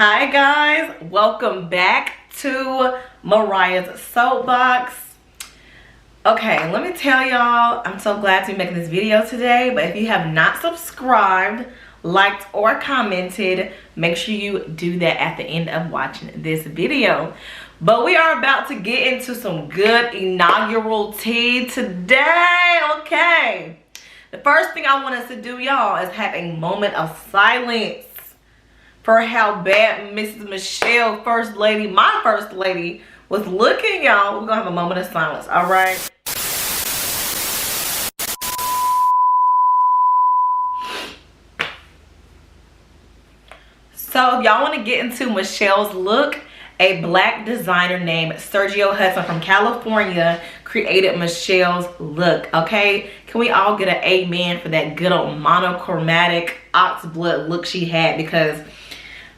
Hi guys, welcome back to Mariah's Soapbox. Okay, let me tell y'all, I'm so glad to be making this video today, but if you have not subscribed, liked, or commented, make sure you do that at the end of watching this video. But we are about to get into some good inaugural tea today, okay? The first thing I want us to do, y'all, is have a moment of silence for how bad Mrs. Michelle, First Lady, my First Lady, was looking, y'all. We're gonna have a moment of silence, all right? So if y'all want to get into Michelle's look, a black designer named Sergio Hudson from California created Michelle's look, okay? Can we all get an amen for that good old monochromatic ox blood look she had? Because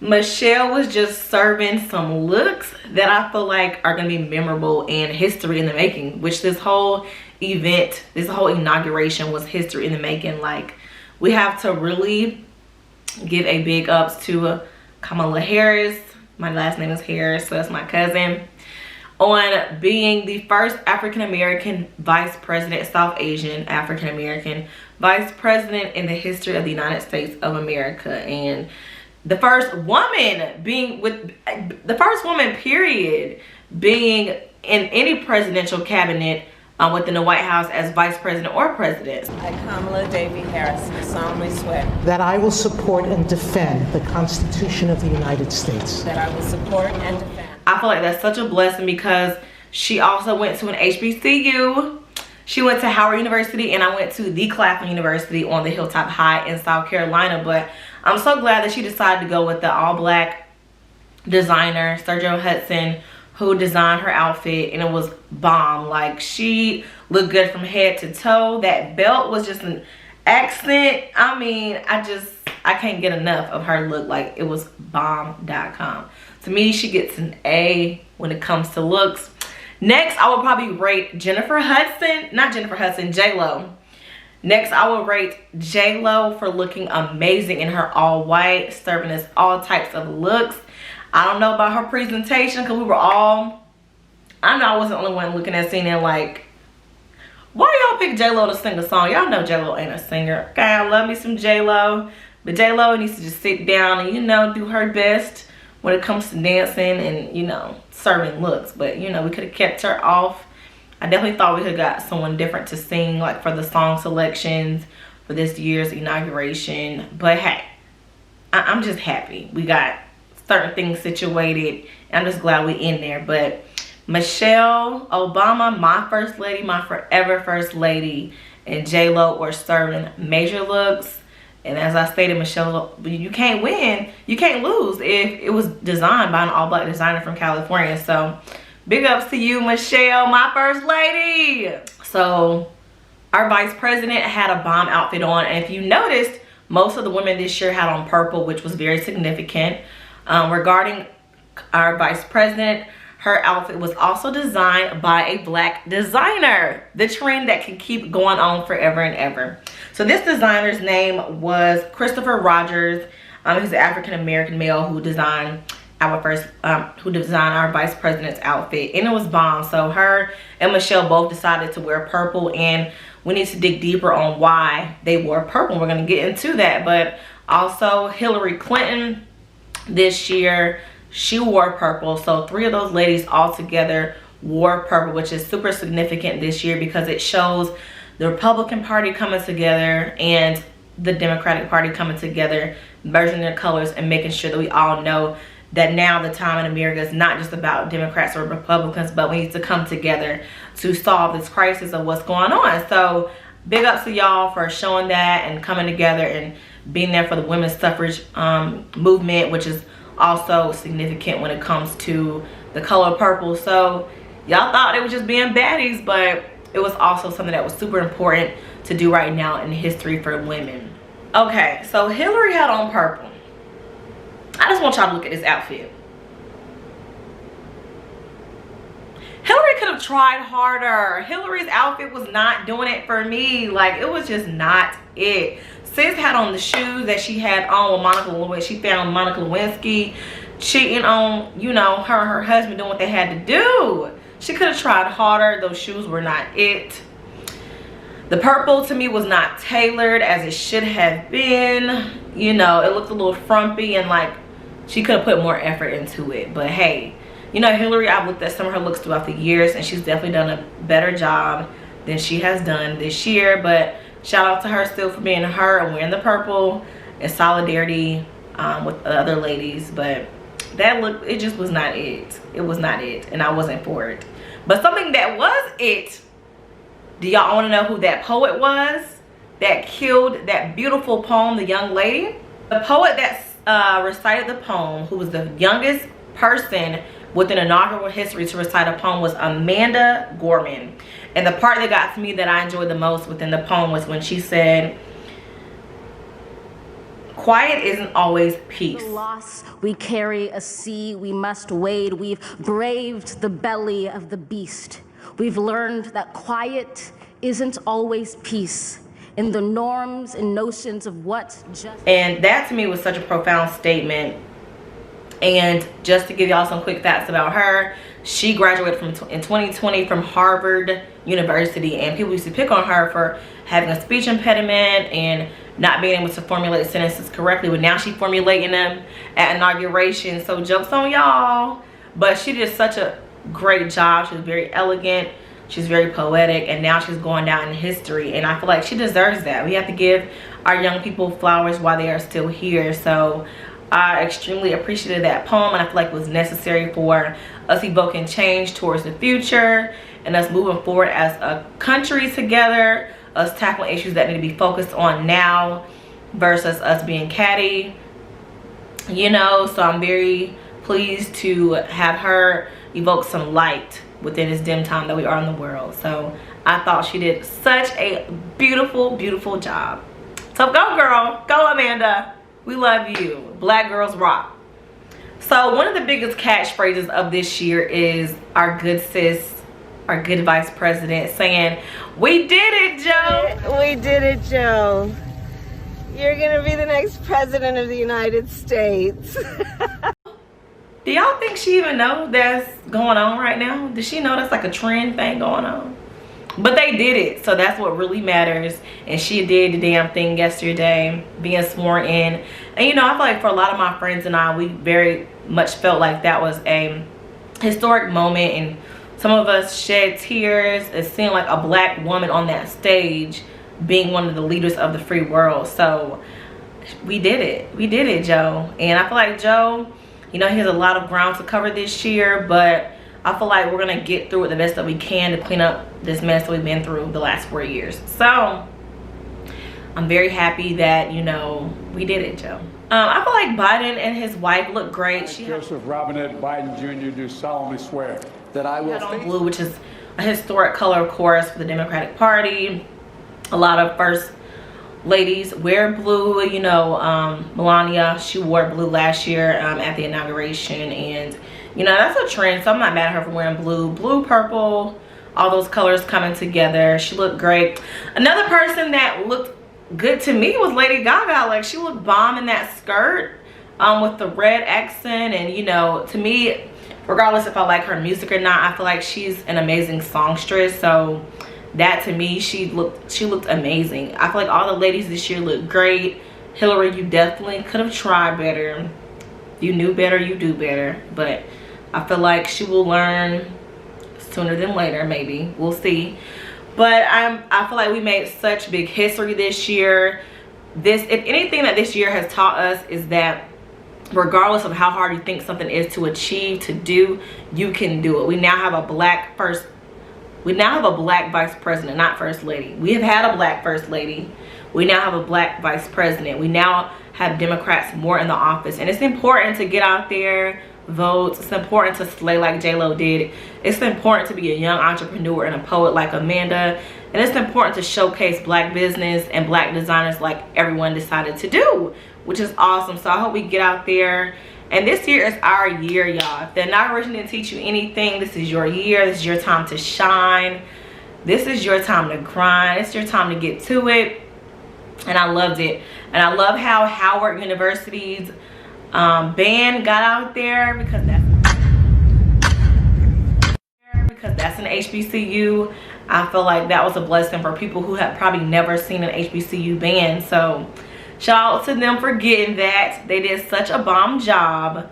Michelle was just serving some looks that I feel like are going to be memorable and history in the making, which this whole event, this whole inauguration was history in the making. Like, we have to really give a big ups to Kamala Harris. My last name is Harris, so that's my cousin, on being the first African-American vice president, South Asian African-American vice president in the history of the United States of America. And the first woman period, being in any presidential cabinet within the White House as vice president or president. I, Kamala Davy Harris, solemnly swear that I will support and defend the Constitution of the United States. that I will support and defend. I feel like that's such a blessing because she also went to an HBCU. She went to Howard University, and I went to the Claflin University on the Hilltop High in South Carolina. But I'm so glad that she decided to go with the all-black designer, Sergio Hudson, who designed her outfit, and it was bomb. Like, she looked good from head to toe. That belt was just an accent. I mean, I can't get enough of her look. Like, it was bomb.com. To me, she gets an A when it comes to looks. Next, I will probably rate J-Lo. Next, I will rate J-Lo for looking amazing in her all white, serving us all types of looks. I don't know about her presentation, because we were all, I know I wasn't the only one looking at CNN like, why y'all pick J-Lo to sing a song? Y'all know J-Lo ain't a singer. Okay, I love me some J-Lo, but J-Lo needs to just sit down and, you know, do her best when it comes to dancing and, you know, serving looks. But, you know, we could have kept her off. I definitely thought we could have got someone different to sing, like, for the song selections for this year's inauguration. But hey, I'm just happy we got certain things situated. I'm just glad we in there. But Michelle Obama, my First Lady, my forever First Lady, and J-Lo were serving major looks. And as I stated, Michelle, you can't win, you can't lose if it was designed by an all-black designer from California. So big ups to you, Michelle, my First Lady. So our vice president had a bomb outfit on, and if you noticed, most of the women this year had on purple, which was very significant. Regarding our vice president, her outfit was also designed by a black designer. The trend that can keep going on forever and ever. So this designer's name was Christopher Rogers. He's an African-American male who designed our vice president's outfit, and it was bomb. So her and Michelle both decided to wear purple, and we need to dig deeper on why they wore purple. We're going to get into that. But also Hillary Clinton this year, she wore purple. So 3 of those ladies all together wore purple, which is super significant this year because it shows the Republican Party coming together and the Democratic Party coming together, merging their colors and making sure that we all know that now the time in America is not just about Democrats or Republicans, but we need to come together to solve this crisis of what's going on. So big ups to y'all for showing that and coming together and being there for the women's suffrage movement, which is also significant when it comes to the color purple. So y'all thought it was just being baddies, but it was also something that was super important to do right now in history for women. Okay, so Hillary had on purple. I just want y'all to look at this outfit. Hillary could have tried harder. Hillary's outfit was not doing it for me. Like, it was just not it. Sis had on the shoes that she had on with Monica Lewinsky. She found Monica Lewinsky cheating on, you know, her and her husband doing what they had to do. She could have tried harder. Those shoes were not it. The purple to me was not tailored as it should have been. You know, it looked a little frumpy, and like she could have put more effort into it. But hey, you know, Hillary, I've looked at some of her looks throughout the years, and she's definitely done a better job than she has done this year. But shout out to her still for being her and wearing the purple in solidarity with the other ladies. But that look, it just was not it. It was not it, and I wasn't for it. But something that was it, do y'all want to know who that poet was that killed that beautiful poem, the young lady? The poet that recited the poem, who was the youngest person within inaugural history to recite a poem, was Amanda Gorman. And the part that got to me, that I enjoyed the most within the poem, was when she said, quiet isn't always peace. The loss, we carry a sea we must wade. We've braved the belly of the beast. We've learned that quiet isn't always peace in the norms and notions of what's just. And that to me was such a profound statement. And just to give y'all some quick facts about her, she graduated in 2020 from Harvard University, and people used to pick on her for having a speech impediment and not being able to formulate sentences correctly, but now she's formulating them at inauguration. So jokes on y'all, but she did such a great job. She was very elegant, she's very poetic, and now she's going down in history, and I feel like she deserves that. We have to give our young people flowers while they are still here. So I extremely appreciated that poem, and I feel like it was necessary for us evoking change towards the future and us moving forward as a country together, us tackling issues that need to be focused on now versus us being catty, you know. So I'm very pleased to have her evoke some light within this dim time that we are in the world. So I thought she did such a beautiful, beautiful job. So go girl, go Amanda, we love you. Black girls rock. So one of the biggest catchphrases of this year is our good sis, our good vice president, saying, we did it, Joe. We did it, Joe. You're gonna be the next president of the United States. Do y'all think she even know that's going on right now? Does she know that's like a trend thing going on? But they did it, so that's what really matters. And she did the damn thing yesterday, being sworn in. And you know, I feel like for a lot of my friends and I, we very much felt like that was a historic moment, and some of us shed tears. It seemed like a black woman on that stage being one of the leaders of the free world. So we did it. We did it, Joe. And I feel like Joe, you know, he has a lot of ground to cover this year, but I feel like we're gonna get through it the best that we can to clean up this mess that we've been through the last 4 years. So I'm very happy that, you know, we did it, Joe. I feel like Biden and his wife look great. Joseph Robinette Biden Jr. do solemnly swear that I will on blue, which is a historic color, of course, for the Democratic Party. A lot of first ladies wear blue. You know, Melania, she wore blue last year at the inauguration, and you know, that's a trend. So I'm not mad at her for wearing blue. Blue, purple, all those colors coming together. She looked great. Another person that looked good to me was Lady Gaga. Like, she looked bomb in that skirt with the red accent. And you know, to me, regardless if I like her music or not, I feel like she's an amazing songstress. So that to me, she looked amazing. I feel like all the ladies this year looked great. Hillary, you definitely could have tried better. You knew better, you do better. But I feel like she will learn sooner than later, maybe. We'll see. But I feel like we made such big history this year. If anything that this year has taught us is that regardless of how hard you think something is to achieve, to do, you can do it. We now have a black vice president, not first lady. We have had a black first lady. We now have a black vice president. We now have Democrats more in the office. And it's important to get out there, vote. It's important to slay like J-Lo did. It's important to be a young entrepreneur and a poet like Amanda. And it's important to showcase black business and black designers like everyone decided to do, which is awesome. So I hope we get out there. And this year is our year, y'all. If the inauguration didn't teach you anything, this is your year. This is your time to shine. This is your time to grind. It's your time to get to it. And I loved it. And I love how Howard University's band got out there because that's an HBCU. I feel like that was a blessing for people who have probably never seen an HBCU band. So shout out to them for getting that. They did such a bomb job.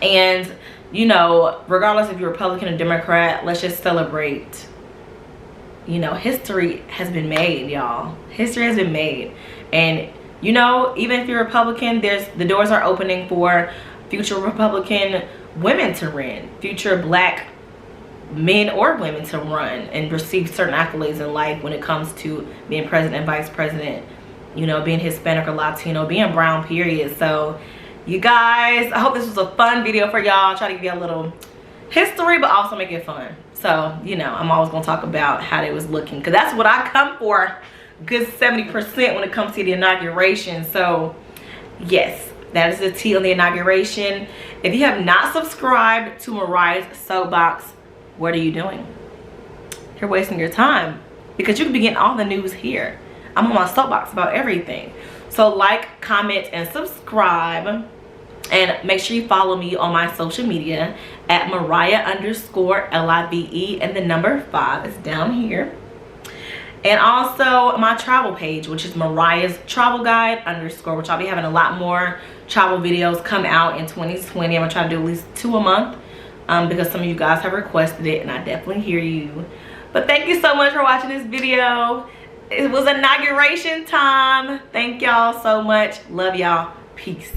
And you know, regardless if you're Republican or Democrat, let's just celebrate. You know, history has been made, y'all. History has been made. And you know, even if you're Republican, the doors are opening for future Republican women to run, future black men or women to run and receive certain accolades in life when it comes to being president and vice president, you know, being Hispanic or Latino, being brown, period. So you guys, I hope this was a fun video for y'all. Try to give you a little history, but also make it fun. So, you know, I'm always gonna talk about how they was looking, because that's what I come for, good 70% when it comes to the inauguration. So yes, that is the tea on the inauguration. If you have not subscribed to Mariah's Soapbox, what are you doing? You're wasting your time, because you can be getting all the news here. I'm on my soapbox about everything. So like, comment, and subscribe. And make sure you follow me on my social media at Mariah_LIVE, and the number 5 is down here. And also my travel page, which is Mariah's Travel Guide _, which I'll be having a lot more travel videos come out in 2020. I'm gonna try to do at least 2 a month. Because some of you guys have requested it, and I definitely hear you. But thank you so much for watching this video. It was inauguration time. Thank y'all so much. Love y'all. Peace.